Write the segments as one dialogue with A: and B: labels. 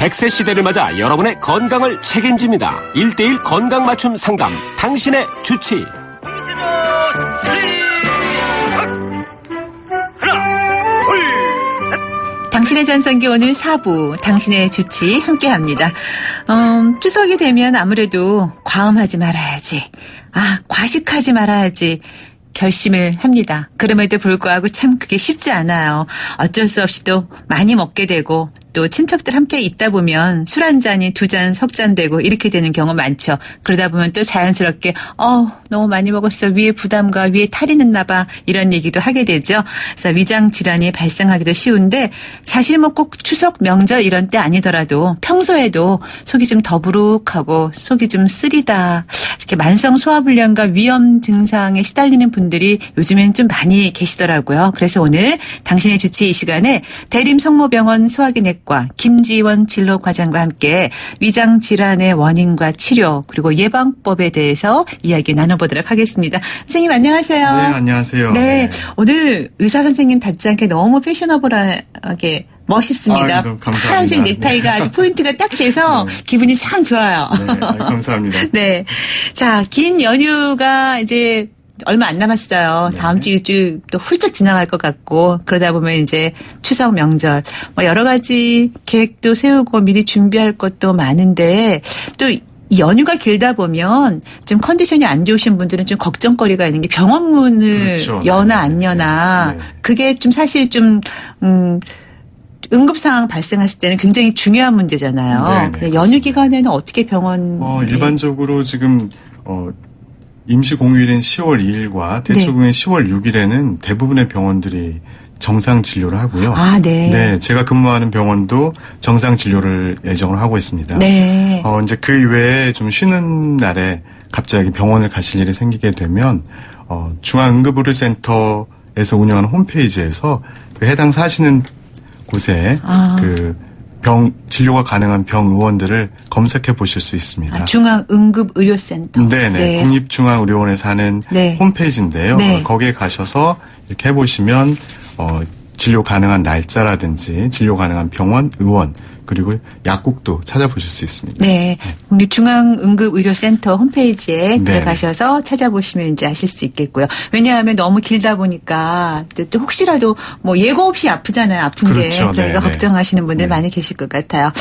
A: 100세 시대를 맞아 여러분의 건강을 책임집니다. 1:1 건강 맞춤 상담, 당신의 주치.
B: 당신의 전성기 오늘 4부 당신의 주치 함께합니다. 추석이 되면 아무래도 과음하지 말아야지, 과식하지 말아야지 결심을 합니다. 그럼에도 불구하고 참 그게 쉽지 않아요. 어쩔 수 없이 또 많이 먹게 되고, 또 친척들 함께 있다 보면 술 한 잔이 2잔, 석 잔 되고 이렇게 되는 경우 많죠. 그러다 보면 또 자연스럽게 너무 많이 먹었어, 위에 부담과 위에 탈이 났나 봐, 이런 얘기도 하게 되죠. 그래서 위장 질환이 발생하기도 쉬운데, 사실 뭐 꼭 추석 명절 이런 때 아니더라도 평소에도 속이 좀 더부룩하고 속이 좀 쓰리다, 이렇게 만성 소화불량과 위염 증상에 시달리는 분들이 요즘엔 좀 많이 계시더라고요. 그래서 오늘 당신의 주치 이 시간에 대림성모병원 소화기내과 김지원 진료과장과 함께 위장 질환의 원인과 치료, 그리고 예방법에 대해서 이야기 나눠보도록 하겠습니다. 선생님 안녕하세요.
C: 네, 안녕하세요.
B: 네, 오늘 의사 선생님 답지 않게 너무 패셔너블하게 멋있습니다. 파란색 넥타이가 아주 포인트가 딱 돼서 네. 기분이 참 좋아요.
C: 네, 감사합니다.
B: 네, 자, 긴 연휴가 이제 얼마 안 남았어요. 네. 다음 주 일주일 또 훌쩍 지나갈 것 같고, 그러다 보면 이제 추석 명절 뭐 여러 가지 계획도 세우고 미리 준비할 것도 많은데, 또 이 연휴가 길다 보면 좀 컨디션이 안 좋으신 분들은 좀 걱정거리가 있는 게 병원문을
C: 그렇죠.
B: 여나 안 여나. 네. 그게 좀 사실 좀 응급 상황 발생했을 때는 굉장히 중요한 문제잖아요. 네, 연휴 기간에는 어떻게 병원?
C: 일반적으로 지금 임시 공휴일인 10월 2일과 대체 공휴일 10월 6일에는 대부분의 병원들이 정상 진료를 하고요.
B: 네.
C: 네, 제가 근무하는 병원도 정상 진료를 예정을 하고 있습니다.
B: 네.
C: 이제 그 이외에 좀 쉬는 날에 갑자기 병원을 가실 일이 생기게 되면 중앙응급의료센터에서 운영하는 홈페이지에서 그 해당 사시는 곳에 진료가 가능한 병의원들을 검색해 보실 수 있습니다.
B: 중앙응급의료센터.
C: 네네. 네. 국립중앙의료원에서 하는
B: 네.
C: 홈페이지인데요.
B: 네.
C: 거기에 가셔서 이렇게 해보시면 진료 가능한 날짜라든지 진료 가능한 병원, 의원, 그리고 약국도 찾아보실 수 있습니다.
B: 네. 국립중앙응급의료센터 홈페이지에 들어가셔서 찾아보시면 이제 아실 수 있겠고요. 왜냐하면 너무 길다 보니까 또 혹시라도 뭐 예고 없이 아프잖아요. 아픈
C: 그렇죠.
B: 게. 그러니까 걱정하시는 분들 많이 계실 것 같아요.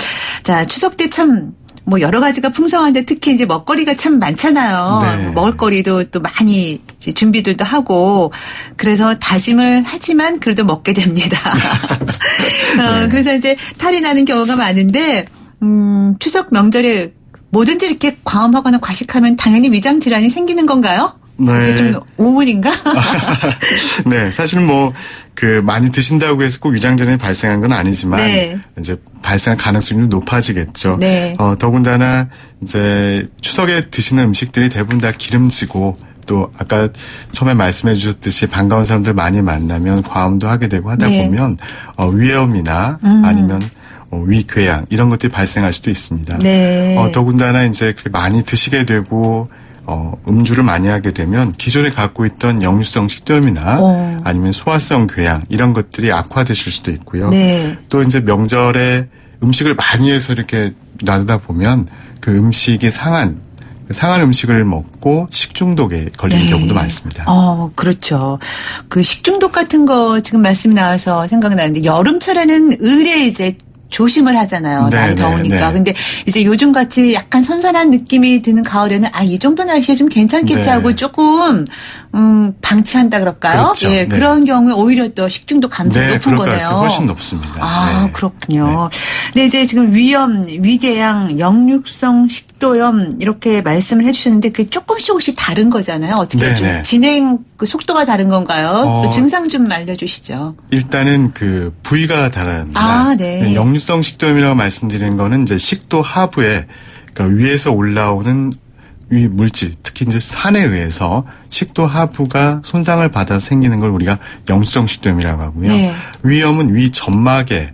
B: 자, 추석 때 참 뭐 여러 가지가 풍성한데 특히 이제 먹거리가 참 많잖아요.
C: 네.
B: 먹을거리도 또 많이 준비들도 하고, 그래서 다짐을 하지만 그래도 먹게 됩니다.
C: 네.
B: 그래서 이제 탈이 나는 경우가 많은데, 추석 명절에 뭐든지 이렇게 과음하거나 과식하면 당연히 위장 질환이 생기는 건가요?
C: 네.
B: 이게 좀 오문인가?
C: 네, 사실 많이 드신다고 해서 꼭 위장 질환이 발생한 건 아니지만,
B: 네.
C: 이제 발생할 가능성이 높아지겠죠.
B: 네.
C: 더군다나 이제 추석에 드시는 음식들이 대부분 다 기름지고, 또 아까 처음에 말씀해 주셨듯이 반가운 사람들 많이 만나면 과음도 하게 되고 하다 보면 위염이나 아니면 위궤양 이런 것들이 발생할 수도 있습니다.
B: 네.
C: 더군다나 이제 그렇게 많이 드시게 되고 음주를 많이 하게 되면 기존에 갖고 있던 역류성 식도염이나 아니면 소화성 궤양 이런 것들이 악화되실 수도 있고요.
B: 네.
C: 또 이제 명절에 음식을 많이 해서 이렇게 놔두다 보면 그 음식이 상한 음식을 먹고 식중독에 걸리는 경우도 많습니다.
B: 그렇죠. 그 식중독 같은 거 지금 말씀이 나와서 생각나는데, 여름철에는 의례 이제 조심을 하잖아요. 날이 더우니까. 근데 이제 요즘같이 약간 선선한 느낌이 드는 가을에는 이 정도 날씨에 좀 괜찮겠지 하고 조금 방치한다 그럴까요?
C: 그렇죠.
B: 예, 그런 경우에 오히려 또 식중독 가능성이 높은 거네요.
C: 훨씬 높습니다.
B: 그렇군요. 네, 이제 지금 위염, 위궤양, 역류성 식도염 이렇게 말씀을 해주셨는데 그게 조금씩 혹시 다른 거잖아요. 어떻게 좀 진행 속도가 다른 건가요? 또 증상 좀 알려주시죠.
C: 일단은 그 부위가 다릅니다.
B: 네.
C: 역류성 식도염이라고 말씀드리는 거는 이제 식도 하부에, 그러니까 위에서 올라오는 위 물질, 특히 이제 산에 의해서 식도 하부가 손상을 받아서 생기는 걸 우리가 역류성 식도염이라고 하고요.
B: 네.
C: 위염은 위 점막에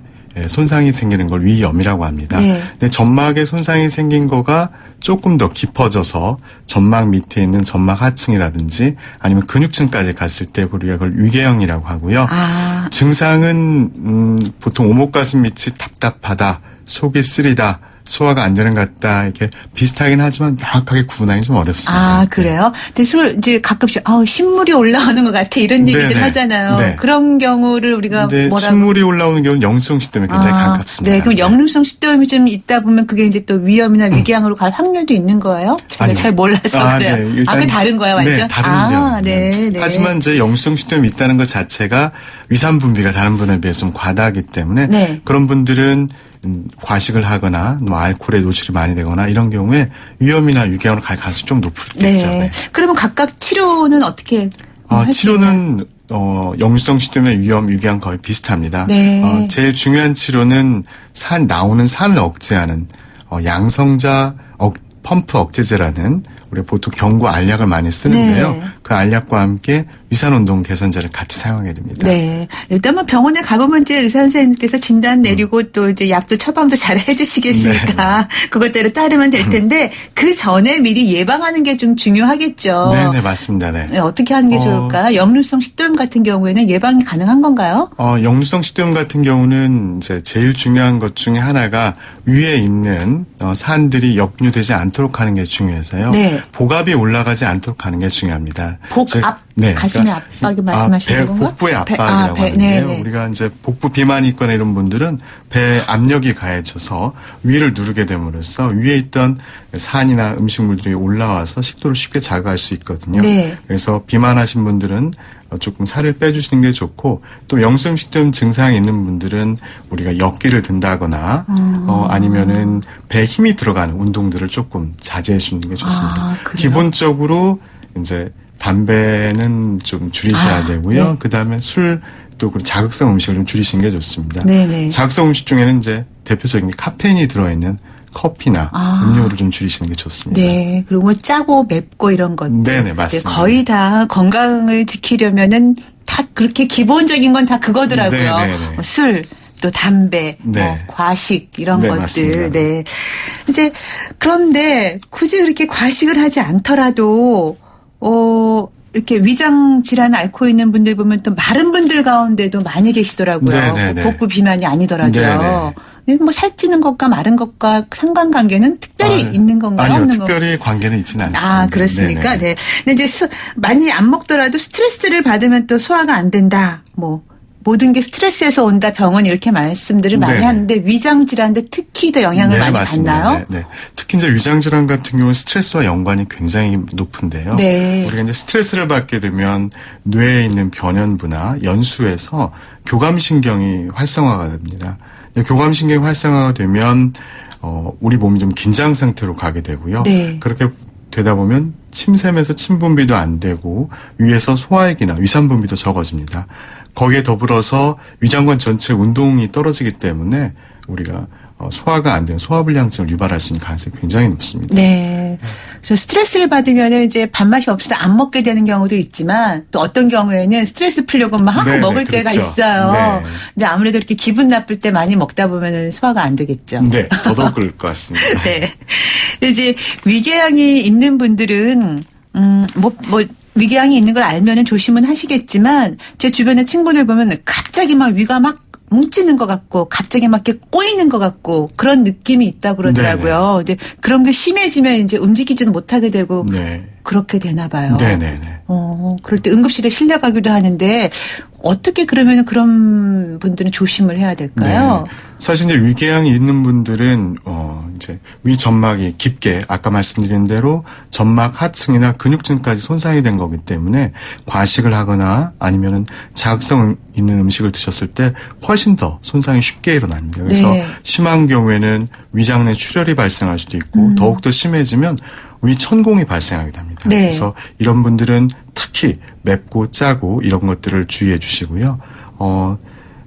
C: 손상이 생기는 걸 위염이라고 합니다. 근데 점막에 손상이 생긴 거가 조금 더 깊어져서 점막 밑에 있는 점막 하층이라든지 아니면 근육층까지 갔을 때 우리가 그걸 위궤양이라고 하고요. 증상은 보통 오목가슴 밑이 답답하다, 속이 쓰리다. 소화가 안 되는 것 같다. 이렇게 비슷하긴 하지만 명확하게 구분하기 좀 어렵습니다.
B: 아, 그래요? 근데 이제 가끔씩, 신물이 올라오는 것 같아. 이런 얘기들
C: 네네.
B: 하잖아요.
C: 네.
B: 그런 경우를 우리가
C: 근데
B: 뭐라고.
C: 신물이 올라오는 경우는 영수성 식도염에 굉장히 가깝습니다.
B: 네. 그럼 역류성 식도염이 좀 있다 보면 그게 이제 또 위염이나 위궤양으로 갈 확률도 있는 거예요? 제가
C: 아니요.
B: 잘 몰라서 그래요.
C: 네. 일단
B: 그게 다른 거야, 완전?
C: 네, 다른 병.
B: 네.
C: 하지만 이제 영수성 식도염이 있다는 것 자체가 위산 분비가 다른 분에 비해서 좀 과다하기 때문에
B: 네.
C: 그런 분들은 과식을 하거나 뭐 알코올에 노출이 많이 되거나 이런 경우에 위염이나 위궤양으로 갈 가능성이 좀 높겠죠.
B: 네. 그러면 각각 치료는 어떻게 할수 있나요?
C: 치료는 역류성 식도염의 위험, 위궤양 거의 비슷합니다.
B: 네.
C: 제일 중요한 치료는 나오는 산을 억제하는 양성자 펌프 억제제라는 우리가 보통 경구 알약을 많이 쓰는데요.
B: 네.
C: 그 알약과 함께 위산운동 개선제를 같이 사용하게 됩니다.
B: 네. 일단 뭐 병원에 가보면 이제 의사 선생님께서 진단 내리고 또 이제 약도 처방도 잘 해주시겠으니까 그것대로 따르면 될 텐데 그 전에 미리 예방하는 게 좀 중요하겠죠.
C: 네, 맞습니다. 네.
B: 네, 어떻게 하는 게 좋을까요? 역류성 식도염 같은 경우에는 예방이 가능한 건가요?
C: 역류성 식도염 같은 경우는 이제 제일 중요한 것 중에 하나가 위에 있는 산들이 역류되지 않도록 하는 게 중요해서요.
B: 네.
C: 복압이 올라가지 않도록 하는 게 중요합니다.
B: 복압?
C: 네,
B: 가슴의 압박이 말씀하시는 건가?
C: 복부의 압박이라고 하는데요.
B: 네네.
C: 우리가 이제 복부 비만이 있거나 이런 분들은 배에 압력이 가해져서 위를 누르게 됨으로써 위에 있던 산이나 음식물들이 올라와서 식도를 쉽게 자극할 수 있거든요.
B: 네.
C: 그래서 비만하신 분들은 조금 살을 빼주시는 게 좋고 또 역류성 식도염 증상이 있는 분들은 우리가 역기를 든다거나 아니면은 배에 힘이 들어가는 운동들을 조금 자제해 주는 게 좋습니다.
B: 그래요?
C: 기본적으로 이제 담배는 좀 줄이셔야 되고요.
B: 네.
C: 그다음에 술 또 자극성 음식을 좀 줄이시는 게 좋습니다.
B: 네네.
C: 자극성 음식 중에는 이제 대표적인 게 카페인이 들어있는 커피나 음료를 좀 줄이시는 게 좋습니다.
B: 네. 그리고 뭐 짜고 맵고 이런 것들.
C: 네네, 맞습니다.
B: 거의 다 건강을 지키려면은 다 그렇게 기본적인 건 다 그거더라고요.
C: 네네네.
B: 술, 또 담배,
C: 네.
B: 뭐 과식 이런
C: 네,
B: 것들.
C: 맞습니다.
B: 네. 이제 그런데 굳이 그렇게 과식을 하지 않더라도 이렇게 위장 질환 앓고 있는 분들 보면 또 마른 분들 가운데도 많이 계시더라고요.
C: 네네네.
B: 복부 비만이 아니더라도요. 뭐 살찌는 것과 마른 것과 상관관계는 특별히 있는 건가요?
C: 아니요,
B: 없는
C: 특별히 관계는 있지는 않습니다.
B: 아, 그렇습니까?
C: 네네.
B: 네. 근데 이제 많이 안 먹더라도 스트레스를 받으면 또 소화가 안 된다. 뭐 모든 게 스트레스에서 온다. 병원 이렇게 말씀들을 많이
C: 네네.
B: 하는데 위장 질환데 특히 더 영향을 많이
C: 맞습니다.
B: 받나요?
C: 네. 특히 이제 위장 질환 같은 경우는 스트레스와 연관이 굉장히 높은데요.
B: 네.
C: 우리가 이제 스트레스를 받게 되면 뇌에 있는 변연부나 연수에서 교감신경이 활성화가 됩니다. 교감신경이 활성화가 되면 우리 몸이 좀 긴장 상태로 가게 되고요.
B: 네.
C: 그렇게 되다 보면 침샘에서 침 분비도 안 되고 위에서 소화액이나 위산 분비도 적어집니다. 거기에 더불어서 위장관 전체 운동이 떨어지기 때문에 우리가 소화가 안 되는 소화불량증을 유발할 수 있는 가능성이 굉장히 높습니다.
B: 네. 그래서 스트레스를 받으면 이제 밥맛이 없어서 안 먹게 되는 경우도 있지만 또 어떤 경우에는 스트레스 풀려고 막
C: 네네,
B: 먹을 때가
C: 그렇죠.
B: 있어요.
C: 네.
B: 근데 아무래도 이렇게 기분 나쁠 때 많이 먹다 보면은 소화가 안 되겠죠.
C: 네, 더더욱 그럴 것 같습니다.
B: 네. 근데 이제 위궤양이 있는 분들은 위궤양이 있는 걸 알면은 조심은 하시겠지만 제 주변의 친구들 보면 갑자기 막 위가 막 뭉치는 것 같고 갑자기 막 이렇게 꼬이는 것 같고 그런 느낌이 있다고 그러더라고요. 근데 그런 게 심해지면 이제 움직이지도 못하게 되고
C: 네.
B: 그렇게 되나 봐요.
C: 네네네.
B: 그럴 때 응급실에 실려가기도 하는데 어떻게 그러면 그런 분들은 조심을 해야 될까요?
C: 네. 사실 이제 위궤양이 있는 분들은 이제 위 점막이 깊게 아까 말씀드린 대로 점막 하층이나 근육층까지 손상이 된 거기 때문에 과식을 하거나 아니면은 자극성 있는 음식을 드셨을 때 훨씬 더 손상이 쉽게 일어납니다. 그래서
B: 네.
C: 심한 경우에는 위장 내 출혈이 발생할 수도 있고 더욱더 심해지면 위천공이 발생하게 됩니다.
B: 네.
C: 그래서 이런 분들은 특히 맵고 짜고 이런 것들을 주의해 주시고요.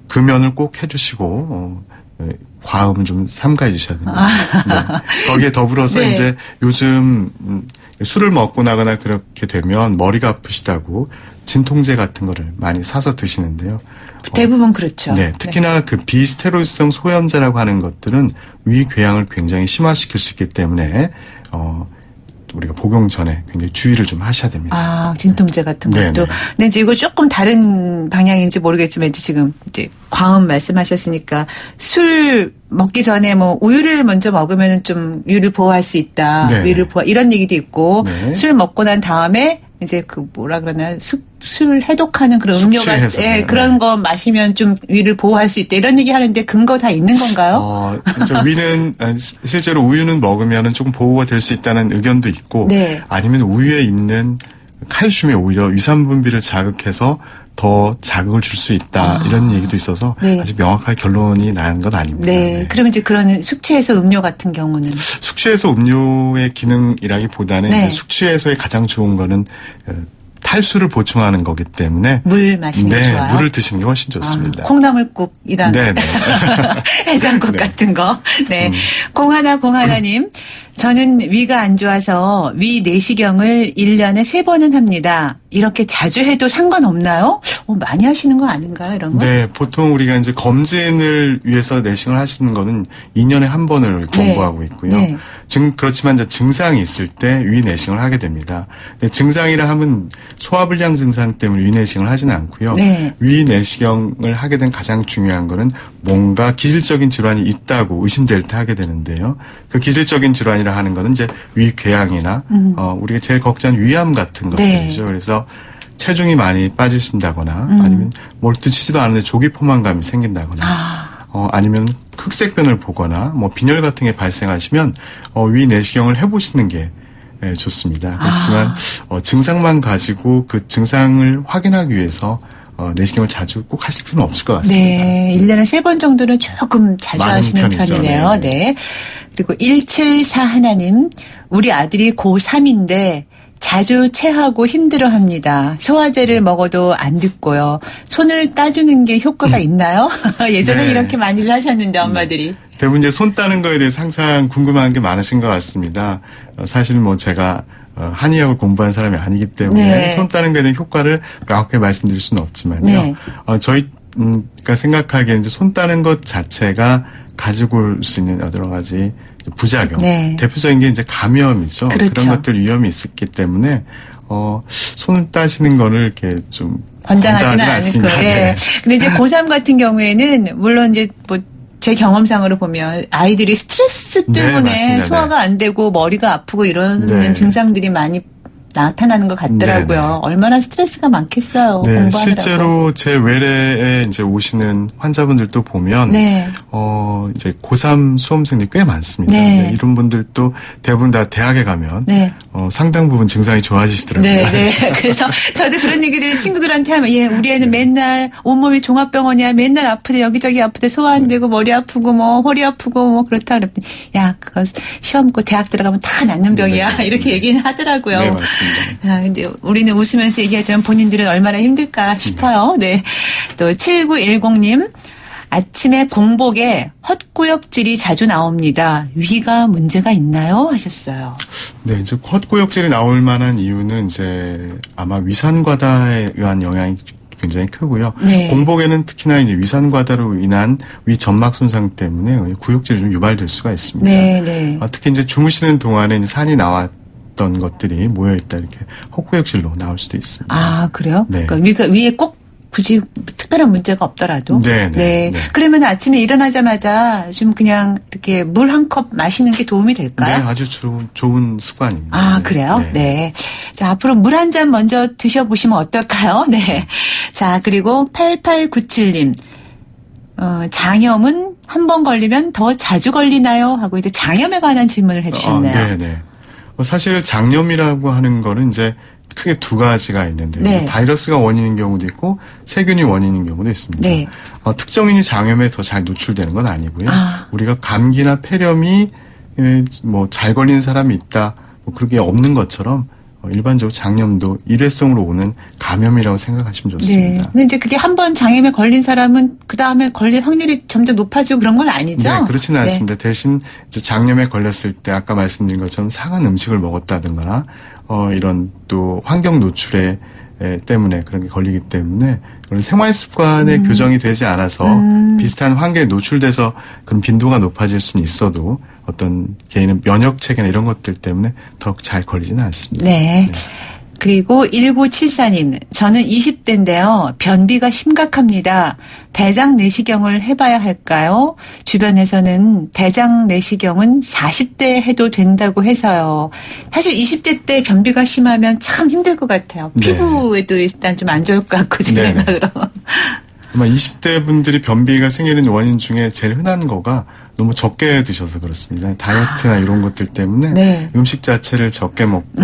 C: 금연을 꼭 해주시고 과음을 좀 삼가해 주셔야 됩니다. 네. 거기에 더불어서
B: 네.
C: 이제 요즘 술을 먹고 나거나 그렇게 되면 머리가 아프시다고 진통제 같은 거를 많이 사서 드시는데요.
B: 대부분 그렇죠.
C: 네, 특히나 그 비스테로이드성 소염제라고 하는 것들은 위궤양을 굉장히 심화시킬 수 있기 때문에 우리가 복용 전에 굉장히 주의를 좀 하셔야 됩니다.
B: 아, 진통제 같은 것도.
C: 네네.
B: 근데 이제 이거 조금 다른 방향인지 모르겠지만 이제 지금 이제 과음 말씀하셨으니까 술 먹기 전에 뭐 우유를 먼저 먹으면 좀 위를 보호할 수 있다.
C: 네네.
B: 위를 보호 이런 얘기도 있고
C: 네.
B: 술 먹고 난 다음에 이제 그 뭐라 그러나 술 해독하는 그런 음료가
C: 숙취해소제.
B: 예, 그런
C: 네.
B: 거 마시면 좀 위를 보호할 수 있다. 이런 얘기 하는데 근거 다 있는 건가요?
C: 이제 위는 실제로 우유는 먹으면은 조금 보호가 될 수 있다는 의견도 있고,
B: 네.
C: 아니면 우유에 있는 칼슘이 오히려 위산 분비를 자극해서 더 자극을 줄 수 있다 이런 얘기도 있어서
B: 네.
C: 아직 명확하게 결론이 난 건 아닙니다.
B: 네. 그러면 이제 그런 숙취해소 음료 같은 경우는
C: 숙취해소 음료의 기능이라기보다는
B: 네.
C: 이제 숙취해소에 가장 좋은 거는 탈수를 보충하는 거기 때문에
B: 물 마시는 게
C: 네,
B: 좋아요.
C: 물을 드시는 게 훨씬 좋습니다.
B: 콩나물국이란
C: 네네.
B: 해장국
C: 네.
B: 같은 거. 네. 공하나님. 저는 위가 안 좋아서 위 내시경을 1년에 3번은 합니다. 이렇게 자주 해도 상관없나요? 많이 하시는 거 아닌가요? 이런 거?
C: 네, 보통 우리가 이제 검진을 위해서 내시경을 하시는 거는 2년에 한 번을 권고하고 있고요.
B: 네.
C: 그렇지만 이제 증상이 있을 때 위 내시경을 하게 됩니다. 근데 증상이라 하면 소화불량 증상 때문에 위 내시경을 하지는 않고요.
B: 네.
C: 위 내시경을 하게 된 가장 중요한 거는 뭔가 기질적인 질환이 있다고 의심될 때 하게 되는데요. 그 기질적인 질환이라 하는 거는 이제 위궤양이나 우리가 제일 걱정하는 위암 같은 것들이죠. 그래서 체중이 많이 빠지신다거나 아니면 뭘 드시지도 않는데 조기 포만감이 생긴다거나 아니면 흑색변을 보거나 뭐 빈혈 같은 게 발생하시면 위 내시경을 해보시는 게 좋습니다. 그렇지만 증상만 가지고 그 증상을 확인하기 위해서 내시경을 자주 꼭 하실 필요는 없을 것 같습니다.
B: 네. 1년에 3번 정도는 조금 자주
C: 많은
B: 하시는
C: 편이죠.
B: 편이네요.
C: 네.
B: 네. 그리고 174하나님. 우리 아들이 고3인데 자주 체하고 힘들어합니다. 소화제를 먹어도 안 듣고요. 손을 따주는 게 효과가 있나요? 예전에
C: 네.
B: 이렇게 많이들 하셨는데 엄마들이.
C: 대부분 이제 손 따는 거에 대해서 항상 궁금한 게 많으신 것 같습니다. 사실 뭐 제가 한의학을 공부한 사람이 아니기 때문에
B: 네.
C: 손 따는 거에 대한 효과를 명확하게 말씀드릴 수는 없지만요.
B: 네.
C: 저희가 생각하기에 이제 손 따는 것 자체가 가지고 올 수 있는 여러 가지 부작용.
B: 네.
C: 대표적인 게 이제 감염이죠.
B: 그렇죠.
C: 그런 것들 위험이 있었기 때문에 손을 따시는 거를 이렇게 좀
B: 권장하지는 않고.
C: 않습니다.
B: 예.
C: 네.
B: 근데 이제 고3 같은 경우에는 물론 이제 뭐 제 경험상으로 보면 아이들이 스트레스
C: 네,
B: 때문에
C: 맞습니다.
B: 소화가 안 되고 머리가 아프고 이런
C: 네.
B: 증상들이 많이 나타나는 것 같더라고요.
C: 네, 네.
B: 얼마나 스트레스가 많겠어요.
C: 네,
B: 공부하느라고.
C: 실제로 제 외래에 이제 오시는 환자분들도 보면,
B: 네.
C: 이제 고3 수험생들이 꽤 많습니다.
B: 네.
C: 네, 이런 분들도 대부분 다 대학에 가면,
B: 네.
C: 상당 부분 증상이 좋아지시더라고요.
B: 네, 네. 그래서 저도 그런 얘기들을 친구들한테 하면, 우리 애는 맨날 온몸이 종합병원이야. 맨날 아프대, 여기저기 아프대, 소화 안 되고, 머리 아프고, 뭐, 허리 아프고, 뭐, 그렇다 그랬더니, 야, 그거 시험 보고 대학 들어가면 다 낫는 병이야.
C: 네.
B: 이렇게 얘기는 하더라고요.
C: 네, 맞습니다.
B: 근데 우리는 웃으면서 얘기하지만 본인들은 얼마나 힘들까 싶어요. 네. 또 7910님. 아침에 공복에 헛구역질이 자주 나옵니다. 위가 문제가 있나요? 하셨어요.
C: 네, 이제 헛구역질이 나올 만한 이유는 이제 아마 위산과다에 의한 영향이 굉장히 크고요.
B: 네.
C: 공복에는 특히나 이제 위산과다로 인한 위 점막 손상 때문에 구역질이 좀 유발될 수가 있습니다.
B: 네, 네.
C: 특히 이제 주무시는 동안에 이제 산이 나왔던 것들이 모여있다 이렇게 헛구역질로 나올 수도 있습니다.
B: 아, 그래요?
C: 네.
B: 그러니까 위에 꼭 굳이 특별한 문제가 없더라도.
C: 네, 네, 네.
B: 그러면 아침에 일어나자마자 좀 그냥 이렇게 물 한 컵 마시는 게 도움이
C: 네,
B: 될까요?
C: 아주 좋은 습관입니다.
B: 아,
C: 네.
B: 그래요? 네. 자, 앞으로 물 한 잔 먼저 드셔보시면 어떨까요? 네. 자, 그리고 8897님. 장염은 한 번 걸리면 더 자주 걸리나요? 하고 이제 장염에 관한 질문을 해주셨네요.
C: 네네. 사실 장염이라고 하는 거는 이제 크게 두 가지가 있는데요.
B: 네.
C: 바이러스가 원인인 경우도 있고 세균이 원인인 경우도 있습니다.
B: 네.
C: 특정인이 장염에 더 잘 노출되는 건 아니고요.
B: 아.
C: 우리가 감기나 폐렴이 뭐 잘 걸리는 사람이 있다, 뭐 그렇게 없는 것처럼 일반적으로 장염도 일회성으로 오는 감염이라고 생각하시면
B: 네.
C: 좋습니다.
B: 근데 이제 그게 한 번 장염에 걸린 사람은 그 다음에 걸릴 확률이 점점 높아지고 그런 건 아니죠?
C: 네, 그렇지는 않습니다. 대신 이제 장염에 걸렸을 때 아까 말씀드린 것처럼 상한 음식을 먹었다든가 이런 또 환경 노출에 때문에 그런 게 걸리기 때문에 그런 생활 습관의 교정이 되지 않아서 비슷한 환경에 노출돼서 그런 빈도가 높아질 수는 있어도 어떤 개인의 면역 체계나 이런 것들 때문에 더 잘 걸리지는 않습니다.
B: 네. 그리고 1974님, 저는 20대인데요. 변비가 심각합니다. 대장 내시경을 해봐야 할까요? 주변에서는 대장 내시경은 40대 해도 된다고 해서요. 사실 20대 때 변비가 심하면 참 힘들 것 같아요.
C: 네.
B: 피부에도 일단 좀 안 좋을 것 같고 제
C: 네네.
B: 생각으로.
C: 아마 20대 분들이 변비가 생기는 원인 중에 제일 흔한 거가 너무 적게 드셔서 그렇습니다. 다이어트나 이런 것들 때문에
B: 네.
C: 음식 자체를 적게 먹고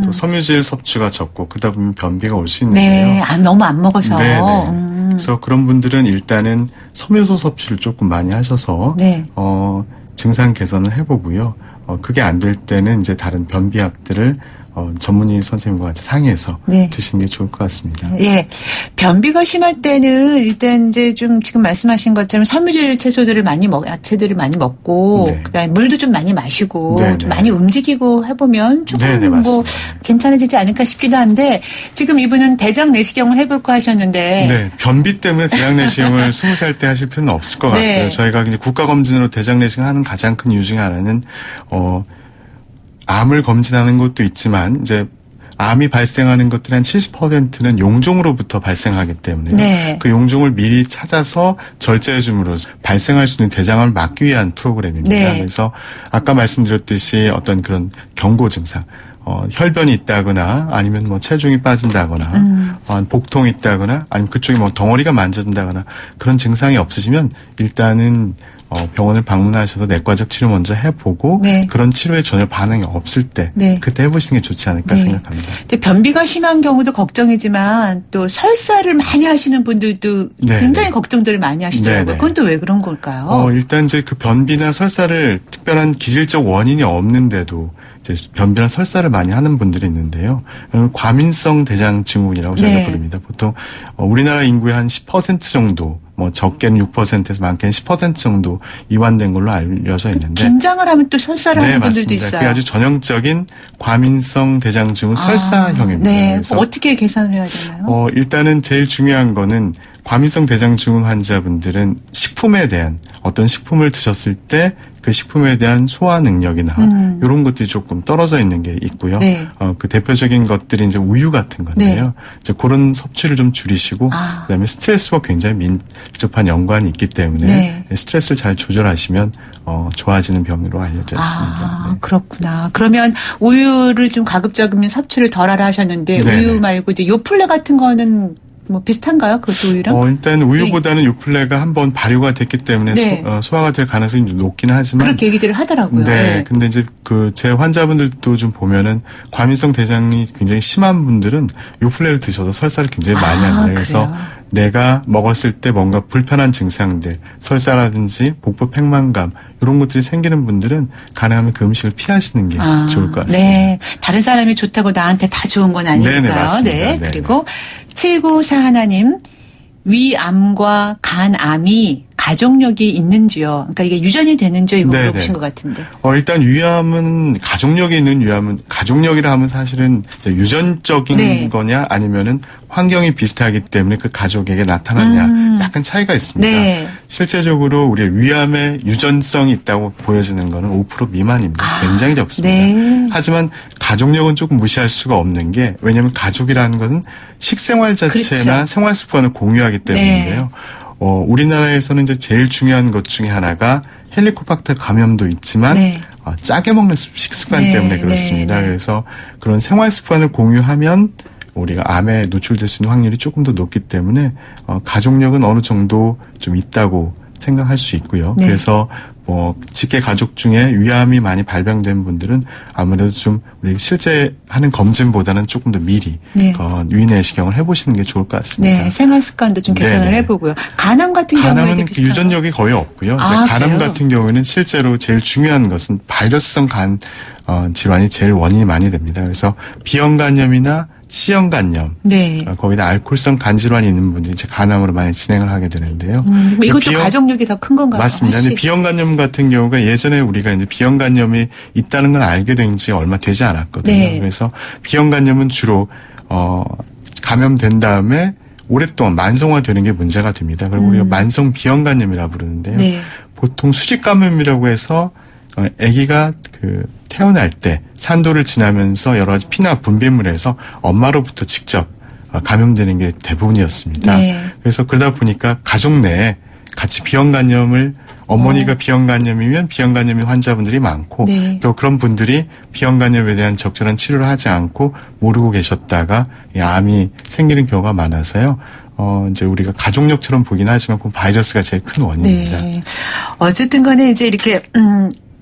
C: 또 섬유질 섭취가 적고 그러다 보면 변비가 올 수 있는데요.
B: 네. 너무 안 먹어서.
C: 네네. 그래서 그런 분들은 일단은 섬유소 섭취를 조금 많이 하셔서
B: 네.
C: 증상 개선을 해보고요. 그게 안 될 때는 이제 다른 변비약들을 전문의 선생님과 같이 상의해서
B: 네.
C: 드시는 게 좋을 것 같습니다.
B: 예. 변비가 심할 때는 일단 이제 좀 지금 말씀하신 것처럼 섬유질 채소들을 많이 야채들을 많이 먹고
C: 네.
B: 그다음에 물도 좀 많이 마시고
C: 네네.
B: 좀 많이 움직이고 해보면 조금
C: 네네,
B: 뭐
C: 맞습니다.
B: 괜찮아지지 않을까 싶기도 한데 지금 이분은 대장 내시경을 해볼까 하셨는데
C: 네, 변비 때문에 대장 내시경을 20살 때 하실 필요는 없을 것 같고요.
B: 네.
C: 저희가 이제 국가 검진으로 대장 내시경 하는 가장 큰 이유 중에 하나는 암을 검진하는 것도 있지만 이제 암이 발생하는 것들의 한 70%는 용종으로부터 발생하기 때문에
B: 네.
C: 그 용종을 미리 찾아서 절제해 줌으로써 발생할 수 있는 대장암을 막기 위한 프로그램입니다.
B: 네.
C: 그래서 아까 말씀드렸듯이 어떤 그런 경고 증상 혈변이 있다거나 아니면 뭐 체중이 빠진다거나 복통이 있다거나 아니면 그쪽이 뭐 덩어리가 만져진다거나 그런 증상이 없으시면 일단은 병원을 방문하셔서 내과적 치료 먼저 해보고
B: 네.
C: 그런 치료에 전혀 반응이 없을 때
B: 네.
C: 그때 해보시는 게 좋지 않을까
B: 네.
C: 생각합니다.
B: 근데 변비가 심한 경우도 걱정이지만 또 설사를 많이 하시는 분들도
C: 네,
B: 굉장히
C: 네.
B: 걱정들을 많이 하시더라고요.
C: 네, 네.
B: 그건 또 왜 그런 걸까요?
C: 일단 이제 그 변비나 설사를 특별한 기질적 원인이 없는데도 이제 변비나 설사를 많이 하는 분들이 있는데요. 과민성 대장 증후군이라고 저희가
B: 네.
C: 부릅니다. 보통 우리나라 인구의 한 10% 정도, 뭐 적게는 6%에서 많게는 10% 정도 이완된 걸로 알려져 있는데.
B: 긴장을 하면 또 설사를 하는 분들도
C: 맞습니다.
B: 있어요.
C: 그게 아주 전형적인 과민성 대장 증후 설사형입니다.
B: 네.
C: 그래서
B: 어떻게 계산을 해야 되나요?
C: 일단은 제일 중요한 거는 과민성 대장 증후 환자분들은 식품에 대한 어떤 식품을 드셨을 때 그 식품에 대한 소화 능력이나 이런 것들이 조금 떨어져 있는 게 있고요.
B: 네.
C: 그 대표적인 것들이 이제 우유 같은 건데요. 이제 그런 섭취를 좀 줄이시고 그다음에 스트레스와 굉장히 밀접한 연관이 있기 때문에
B: 네.
C: 스트레스를 잘 조절하시면 좋아지는 병으로 알려져 있습니다. 네.
B: 그렇구나. 그러면 우유를 좀 가급적이면 섭취를 덜하라 하셨는데
C: 네네.
B: 우유 말고 이제 요플레 같은 거는 뭐 비슷한가요? 그것도 우유랑?
C: 일단 우유보다는 요플레가 한번 발효가 됐기 때문에
B: 네.
C: 소화가 될 가능성이 좀 높긴 하지만
B: 그렇게 얘기들을 하더라고요.
C: 네. 근데 이제 제 환자분들도 좀 보면은 과민성 대장이 굉장히 심한 분들은 요플레를 드셔도 설사를 굉장히 많이 합니다. 그래서
B: 그래요?
C: 내가 먹었을 때 뭔가 불편한 증상들, 설사라든지 복부 팽만감 이런 것들이 생기는 분들은 가능하면 그 음식을 피하시는 게 좋을 것 같습니다.
B: 네. 다른 사람이 좋다고 나한테 다 좋은 건 아니니까요.
C: 네네, 맞습니다.
B: 네.
C: 네네.
B: 그리고 7941님 위암과 간암이 가족력이 있는지요? 그러니까 이게 유전이 되는지요? 이거
C: 네네.
B: 물어보신 것 같은데.
C: 일단 위암은 가족력이 있는 위암은 가족력이라 하면 사실은 이제 유전적인
B: 네.
C: 거냐 아니면은 환경이 비슷하기 때문에 그 가족에게 나타나냐 약간 차이가 있습니다.
B: 네.
C: 실제적으로 우리 위암에 유전성이 있다고 보여지는 거는 5% 미만입니다. 굉장히 적습니다.
B: 네.
C: 하지만 가족력은 조금 무시할 수가 없는 게 왜냐하면 가족이라는 것은 식생활 자체나
B: 그렇죠.
C: 생활 습관을 공유하기 때문인데요. 우리나라에서는 이제 제일 중요한 것 중에 하나가 헬리코박터 감염도 있지만
B: 네.
C: 짜게 먹는 식습관
B: 네,
C: 때문에 그렇습니다.
B: 네, 네.
C: 그래서 그런 생활 습관을 공유하면 우리가 암에 노출될 수 있는 확률이 조금 더 높기 때문에 가족력은 어느 정도 좀 있다고 생각할 수 있고요.
B: 네.
C: 그래서 직계 가족 중에 위암이 많이 발병된 분들은 아무래도 좀 우리 실제 하는 검진보다는 조금 더 미리
B: 네.
C: 위내시경을 해보시는 게 좋을 것 같습니다.
B: 네. 생활 습관도 좀 개선을
C: 네네.
B: 해보고요. 간암 같은 경우에도
C: 간암은
B: 비슷한가요?
C: 유전력이 거의 없고요. 이제
B: 아,
C: 간암
B: 그래요?
C: 같은 경우에는 실제로 제일 중요한 것은 바이러스성 간 질환이 제일 원인이 많이 됩니다. 그래서 B형간염이나 C형간염,
B: 네.
C: 거기다 알코올성 간질환이 있는 분들이 이제 간암으로 많이 진행을 하게 되는데요.
B: 뭐 이것도 가족력이 더 큰 건가요?
C: 맞습니다. 근데 B형간염 같은 경우가 예전에 우리가 이제 B형간염이 있다는 걸 알게 된 지 얼마 되지 않았거든요.
B: 네.
C: 그래서 B형간염은 주로 감염된 다음에 오랫동안 만성화되는 게 문제가 됩니다. 그리고 우리가 만성 비형간염이라 부르는데요.
B: 네.
C: 보통 수직 감염이라고 해서 아기가 태어날 때 산도를 지나면서 여러 가지 피나 분비물에서 엄마로부터 직접 감염되는 게 대부분이었습니다.
B: 네.
C: 그래서 그러다 보니까 가족 내에 같이 비형간염을 어머니가 비형간염이면 비형간염인 환자분들이 많고
B: 네.
C: 또 그런 분들이 비형간염에 대한 적절한 치료를 하지 않고 모르고 계셨다가 이 암이 생기는 경우가 많아서요. 이제 우리가 가족력처럼 보긴 하지만 그 바이러스가 제일 큰 원인입니다.
B: 네. 어쨌든 간에 이제 이렇게,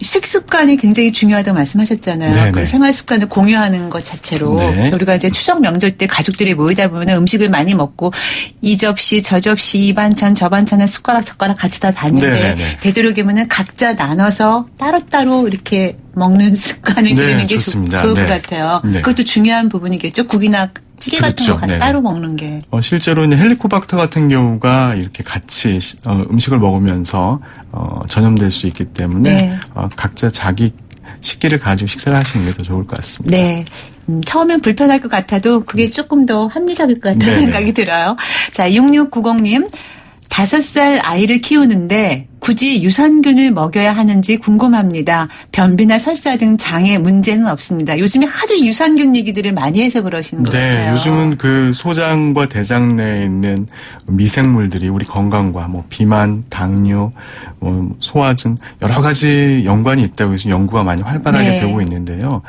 B: 식습관이 굉장히 중요하다고 말씀하셨잖아요.
C: 네네.
B: 그 생활 습관을 공유하는 것 자체로.
C: 네.
B: 그래서 우리가 이제 추석 명절 때 가족들이 모이다 보면 음식을 많이 먹고 이 접시 저 접시 이 반찬 저 반찬은 숟가락 젓가락 같이 다 다는데
C: 네네네.
B: 되도록이면은 각자 나눠서 따로따로 이렇게 먹는 습관을
C: 네,
B: 기르는 게
C: 좋습니다.
B: 좋을
C: 네.
B: 것 같아요.
C: 네.
B: 그것도 중요한 부분이겠죠. 국이나 찌개 같은
C: 그렇죠.
B: 거
C: 네네.
B: 따로 먹는 게.
C: 실제로 이제 헬리코박터 같은 경우가 이렇게 같이 음식을 먹으면서 전염될 수 있기 때문에
B: 네.
C: 각자 자기 식기를 가지고 식사를 하시는 게 더 좋을 것 같습니다.
B: 네. 처음엔 불편할 것 같아도 그게 조금 더 합리적일 것 같다는
C: 네네.
B: 생각이 들어요. 자, 6690님. 5살 아이를 키우는데 굳이 유산균을 먹여야 하는지 궁금합니다. 변비나 설사 등 장애 문제는 없습니다. 요즘에 하도 유산균 얘기들을 많이 해서 그러시는 것
C: 네,
B: 같아요.
C: 요즘은 그 소장과 대장 내에 있는 미생물들이 우리 건강과 뭐 비만, 당뇨, 소화증 여러 가지 연관이 있다고 해서 연구가 많이 활발하게
B: 네.
C: 되고 있는데요.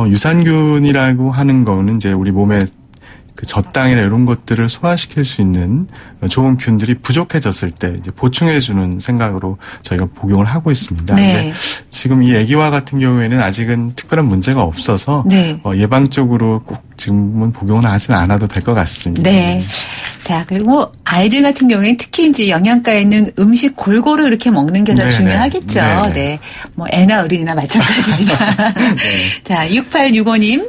C: 유산균이라고 하는 거는 이제 우리 몸에 그 젖당이나 이런 것들을 소화시킬 수 있는 좋은 균들이 부족해졌을 때 이제 보충해주는 생각으로 저희가 복용을 하고 있습니다.
B: 네.
C: 근데 지금 이 아기와 같은 경우에는 아직은 특별한 문제가 없어서
B: 네.
C: 예방적으로 꼭 지금은 복용을 하지는 않아도 될 것 같습니다.
B: 네. 자, 그리고 아이들 같은 경우에는 특히 이제 영양가에 있는 음식 골고루 이렇게 먹는 게 더
C: 네네.
B: 중요하겠죠.
C: 네네.
B: 네. 뭐 애나 어린이나 마찬가지지만. 자, 6865님.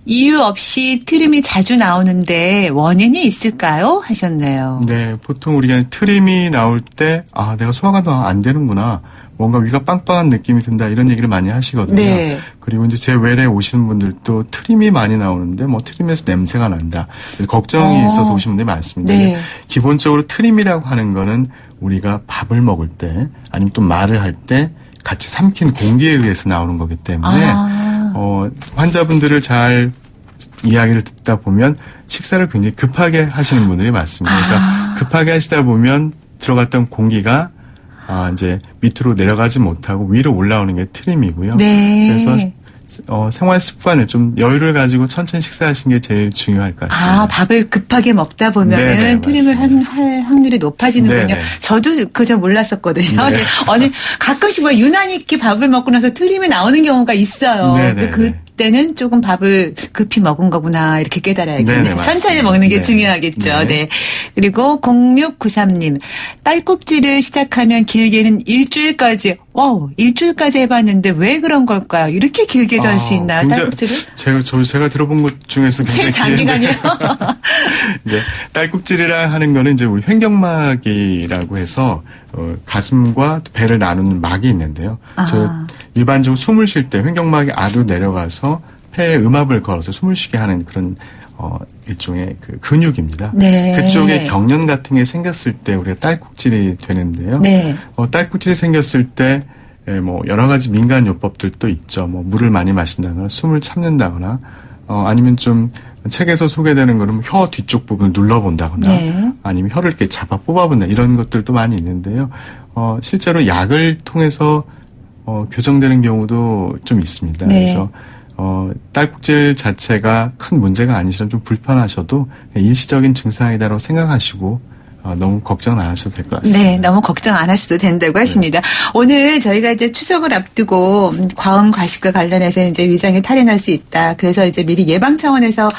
B: 이유 없이 트림이 자주 나오는데 원인이 있을까요? 하셨네요.
C: 네, 보통 우리가 트림이 나올 때, 내가 소화가 더 안 되는구나. 뭔가 위가 빵빵한 느낌이 든다. 이런 얘기를 많이 하시거든요.
B: 네.
C: 그리고 이제 제 외래 오시는 분들도 트림이 많이 나오는데, 뭐 트림에서 냄새가 난다. 걱정이 있어서 오시는 분들이 많습니다.
B: 네.
C: 근데 기본적으로 트림이라고 하는 거는 우리가 밥을 먹을 때, 아니면 또 말을 할 때 같이 삼킨 공기에 의해서 나오는 거기 때문에, 환자분들을 잘 이야기를 듣다 보면 식사를 굉장히 급하게 하시는 분들이 많습니다. 그래서 급하게 하시다 보면 들어갔던 공기가 이제 밑으로 내려가지 못하고 위로 올라오는 게 트림이고요.
B: 네.
C: 그래서 생활 습관을 좀 여유를 가지고 천천히 식사하시는 게 제일 중요할 것 같습니다.
B: 밥을 급하게 먹다 보면은
C: 네네,
B: 트림을 할 확률이 높아지는군요.
C: 네네.
B: 저도 그저 몰랐었거든요.
C: 네.
B: 아니, 가끔씩 뭐 유난히 있게 밥을 먹고 나서 트림이 나오는 경우가 있어요.
C: 네네.
B: 그때는 조금 밥을 급히 먹은 거구나 이렇게 깨달아야겠네요.
C: 네네, 맞습니다.
B: 천천히 먹는 게
C: 네.
B: 중요하겠죠.
C: 네.
B: 네. 그리고 0693님. 딸꾹질을 시작하면 길게는 일주일까지 일주일까지 해봤는데 왜 그런 걸까요? 이렇게 길게 갈 수 있나요?
C: 굉장히
B: 딸꾹질을?
C: 제가 들어본 것 중에서 굉장히
B: 장기간이요?
C: 이제 딸꾹질이라 하는 거는 이제 우리 횡격막이라고 해서 가슴과 배를 나누는 막이 있는데요. 저 일반적으로 숨을 쉴 때 횡격막이 아래로 내려가서 폐에 음압을 걸어서 숨을 쉬게 하는 그런 일종의 그 근육입니다.
B: 네.
C: 그쪽에 경련 같은 게 생겼을 때 우리가 딸꾹질이 되는데요.
B: 네.
C: 딸꾹질이 생겼을 때 뭐 여러 가지 민간 요법들도 있죠. 뭐 물을 많이 마신다거나 숨을 참는다거나 아니면 좀 책에서 소개되는 거는 혀 뒤쪽 부분을 눌러본다거나
B: 네.
C: 아니면 혀를 이렇게 잡아 뽑아본다 이런 것들도 많이 있는데요. 실제로 약을 통해서 교정되는 경우도 좀 있습니다.
B: 네.
C: 그래서 딸꾹질 자체가 큰 문제가 아니시면 좀 불편하셔도 일시적인 증상이다라고 생각하시고 너무 걱정 안 하셔도 될 것 같습니다.
B: 네, 너무 걱정 안 하셔도 된다고 하십니다. 오늘 저희가 이제 추석을 앞두고 과음 과식과 관련해서 이제 위장에 탈이 날 수 있다. 그래서 이제 미리 예방 차원에서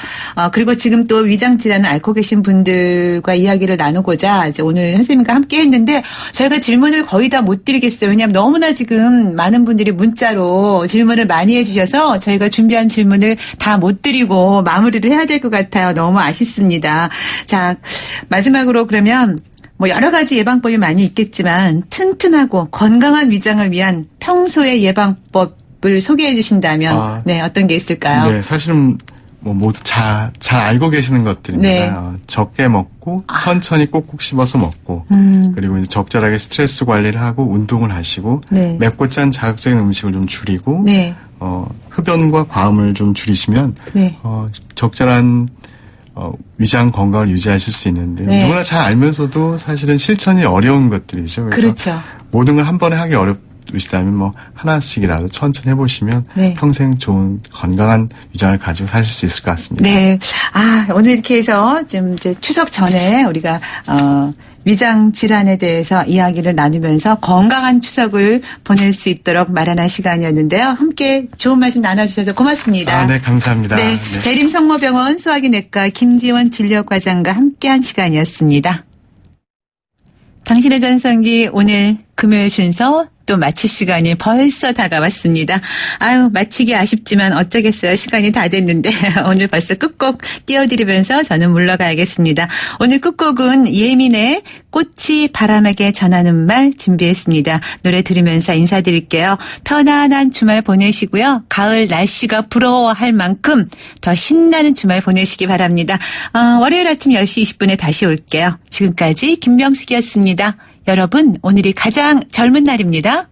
B: 그리고 지금 또 위장 질환을 앓고 계신 분들과 이야기를 나누고자 이제 오늘 선생님과 함께 했는데 저희가 질문을 거의 다 못 드리겠어요. 왜냐하면 너무나 지금 많은 분들이 문자로 질문을 많이 해주셔서 저희가 준비한 질문을 다 못 드리고 마무리를 해야 될 것 같아요. 너무 아쉽습니다. 자, 마지막으로 그러면 뭐 여러 가지 예방법이 많이 있겠지만 튼튼하고 건강한 위장을 위한 평소의 예방법을 소개해 주신다면 네, 어떤 게 있을까요?
C: 네, 사실은 모두 잘 알고 계시는 것들입니다.
B: 네.
C: 적게 먹고 천천히 꼭꼭 씹어서 먹고 그리고 이제 적절하게 스트레스 관리를 하고 운동을 하시고
B: 네.
C: 맵고 짠 자극적인 음식을 좀 줄이고
B: 네.
C: 흡연과 과음을 좀 줄이시면
B: 네.
C: 적절한 위장 건강을 유지하실 수 있는데
B: 네.
C: 누구나 잘 알면서도 사실은 실천이 어려운 것들이죠. 그래서
B: 그렇죠.
C: 모든 걸 한 번에 하기 어렵으시다면 뭐 하나씩이라도 천천히 해보시면
B: 네.
C: 평생 좋은 건강한 위장을 가지고 사실 수 있을 것 같습니다.
B: 네. 오늘 이렇게 해서 좀 이제 추석 전에 우리가, 위장 질환에 대해서 이야기를 나누면서 건강한 추석을 보낼 수 있도록 마련한 시간이었는데요. 함께 좋은 말씀 나눠주셔서 고맙습니다.
C: 네, 감사합니다.
B: 네.
C: 네.
B: 대림성모병원 소화기내과 김지원 진료과장과 함께한 시간이었습니다. 당신의 전성기 오늘 금요일 순서 또 마칠 시간이 벌써 다가왔습니다. 마치기 아쉽지만 어쩌겠어요. 시간이 다 됐는데 오늘 벌써 끝곡 띄워드리면서 저는 물러가야겠습니다. 오늘 끝곡은 예민의 꽃이 바람에게 전하는 말 준비했습니다. 노래 들으면서 인사드릴게요. 편안한 주말 보내시고요. 가을 날씨가 부러워할 만큼 더 신나는 주말 보내시기 바랍니다. 월요일 아침 10시 20분에 다시 올게요. 지금까지 김명숙이었습니다. 여러분, 오늘이 가장 젊은 날입니다.